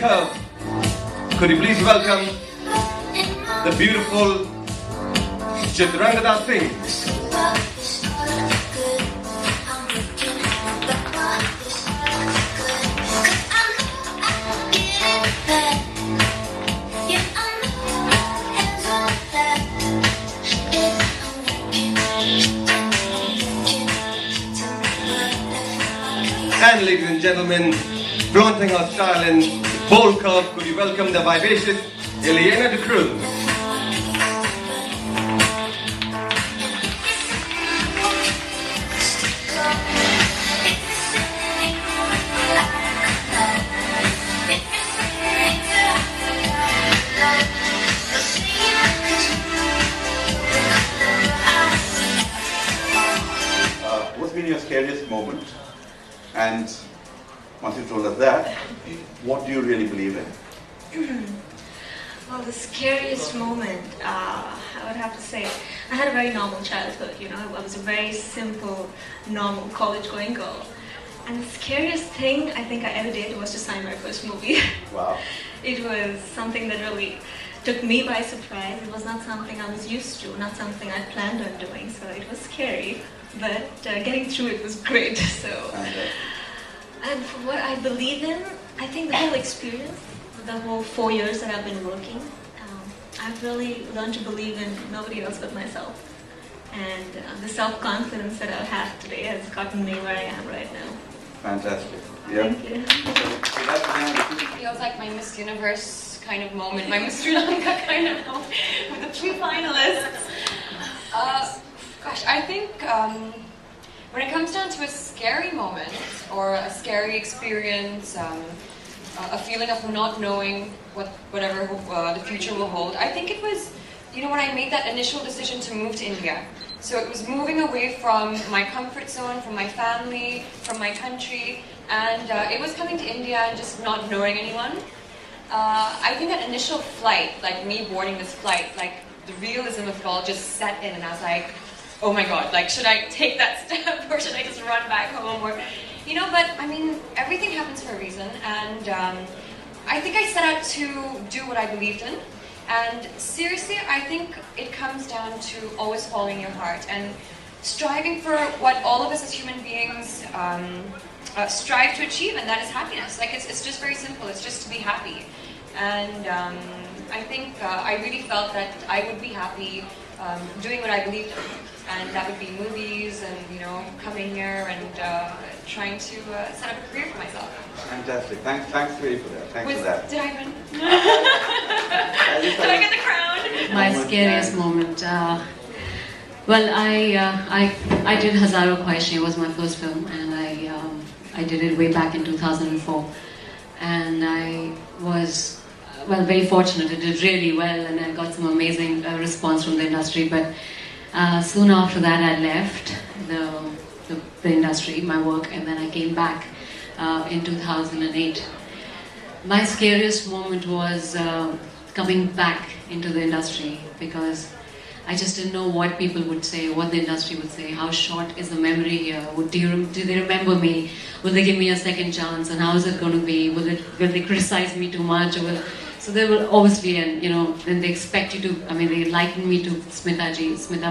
curve. Could you please welcome the beautiful Chitrangada Singh. And ladies and gentlemen, flaunting her style in bold curve, could you welcome the vivacious Ileana de Cruz. What's been your scariest moment? And once you told us that, what do you really believe in? Well, the scariest moment, I would have to say, I had a very normal childhood, you know. I was a very simple, normal college-going girl. And the scariest thing I think I ever did was to sign my first movie. Wow. It was something that really took me by surprise. It was not something I was used to, not something I planned on doing, so it was scary. But getting through it was great. So, and for what I believe in, I think the whole experience, the whole 4 years that I've been working, I've really learned to believe in nobody else but myself. And the self-confidence that I have today has gotten me where I am right now. Fantastic. Yeah. Thank you. It feels like my Miss Universe kind of moment, my Miss Sri Lanka kind of moment with the 3 finalists. Gosh, I think when it comes down to a scary moment or a scary experience, a feeling of not knowing whatever the future will hold, I think it was, you know, when I made that initial decision to move to India. So it was moving away from my comfort zone, from my family, from my country, and it was coming to India and just not knowing anyone. I think that initial flight, like me boarding this flight, like the realism of it all just set in, and I was like, oh my god, like should I take that step or should I just run back home, or, you know, but I mean, everything happens for a reason, and I think I set out to do what I believed in, and seriously, I think it comes down to always following your heart and striving for what all of us as human beings strive to achieve, and that is happiness. Like, it's just very simple, it's just to be happy. And I think I really felt that I would be happy doing what I believed in. And that would be movies and, you know, coming here and trying to set up a career for myself. Fantastic. Thanks really for that. Thanks for that. Did I win? Did I get the crown? My scariest moment. Well, I did Hazaro Khwaishein. It was my first film, and I did it way back in 2004. And I was, well, very fortunate. It did really well, and I got some amazing response from the industry. But soon after that, I left the industry, my work, and then I came back in 2008. My scariest moment was coming back into the industry, because I just didn't know what people would say, what the industry would say, how short is the memory here, do they remember me, will they give me a second chance, and how is it going to be, will they criticize me too much, or so there will obviously, and you know, then they expect you to, I mean, they liken me to Smita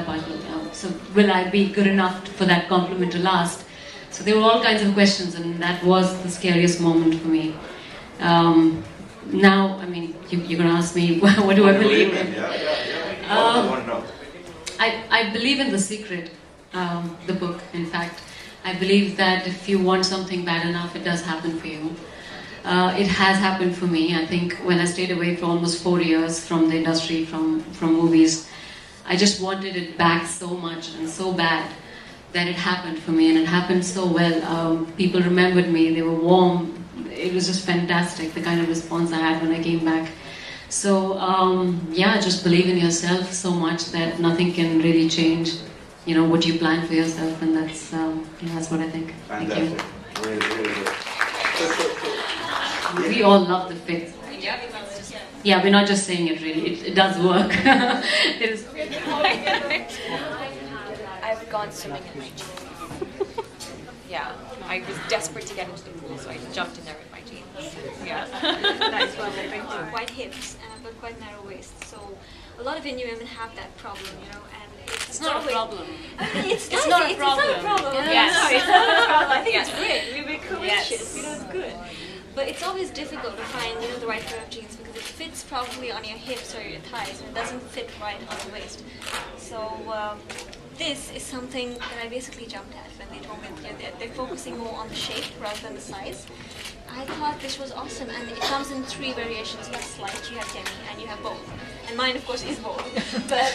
Patil, so will I be good enough for that compliment to last? So there were all kinds of questions, and that was the scariest moment for me. Now, I mean, you're going to ask me, what do I believe in? I believe in The Secret, the book, in fact. I believe that if you want something bad enough, it does happen for you. It has happened for me. I think when I stayed away for almost 4 years from the industry, from movies, I just wanted it back so much and so bad that it happened for me, and it happened so well. People remembered me, they were warm. It was just fantastic, the kind of response I had when I came back. So, yeah, just believe in yourself so much that nothing can really change, you know, what you plan for yourself, and that's, yeah, that's what I think. Fantastic. Thank you. Really, really good. We all love the fit. Yeah, we're not just saying it really, it does work. It is. I've gone swimming in my jeans. Yeah, I was desperate to get into the pool, so I jumped in there with my jeans. jeans. Yeah. Nice one. I've got wide hips and I've got quite narrow waist. So a lot of Indian women have that problem, you know, and It's not a problem. It's It's nice. not a It's not a problem. problem. Yes. No, it's not a problem. I think Yes. it's great. We're courageous. Yes. You know, it's good. But it's always difficult to find, you know, the right pair of jeans because it fits probably on your hips or your thighs and it doesn't fit right on the waist. So this is something that I basically jumped at when they told me that they're focusing more on the shape rather than the size. I thought this was awesome, and it comes in 3 variations. You have slight, you have demi, and you have bold. And mine, of course, is bold. But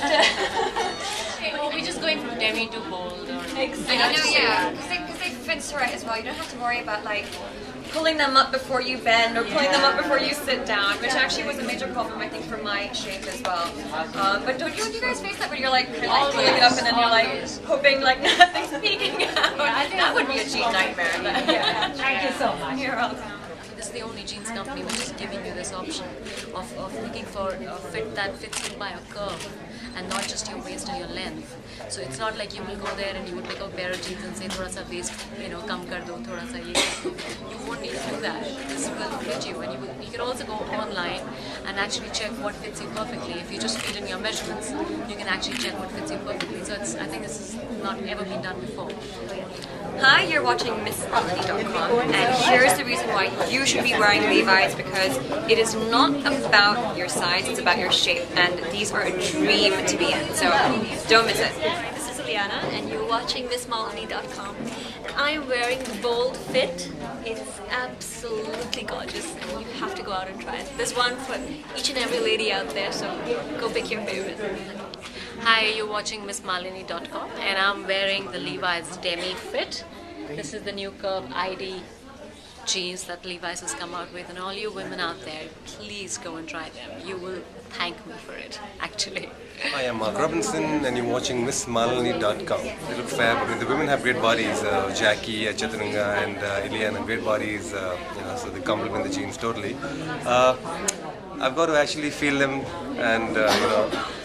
Well, we're just going from demi to bold. exactly. And you know, yeah, because they fit so right as well. You don't have to worry about like pulling them up before you bend or pulling them up before you sit down, which actually was a major problem I think for my shape as well. But don't you guys face that when you're like kind of like pulling it up and then you're like hoping like nothing's peeking out? That would be a jean nightmare. But yeah, thank you so much. You're welcome. This is the only jeans company which is giving you this option of looking for a fit that fits you by a curve and not just your waist or your length. So it's not like you will go there and you will pick up a pair of jeans and say thoda sa waist, you know, kam kar do, thoda sa ye kar do. You won't need to do that. This will fit you, and you can also go online and actually check what fits you perfectly. If you just feed in your measurements, you can actually check what fits you perfectly. So I think this has not ever been done before. Hi, you're watching MissMalini.com, and here's the reason why you should be wearing Levi's, because it is not about your size, it's about your shape, and these are a dream to be in, so don't miss it. This is Ileana, and you're watching MissMalini.com. I'm wearing the bold fit. It's absolutely gorgeous, and you have to go out and try it. There's one for each and every lady out there, so go pick your favorite. Hi, you're watching MissMalini.com, and I'm wearing the Levi's Demi Fit. This is the new Curve ID jeans that Levi's has come out with, and all you women out there, please go and try them. You will thank me for it, actually. Hi, I'm Mark Robinson and you're watching MissMalini.com. They look fab. The women have great bodies. Jackie, Chitrangada and Ileana, great bodies. So they complement the jeans totally. I've got to actually feel them and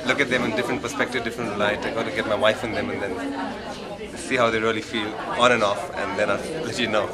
look at them in different perspective, different light. I've got to get my wife in them and then see how they really feel on and off, and then I'll let you know.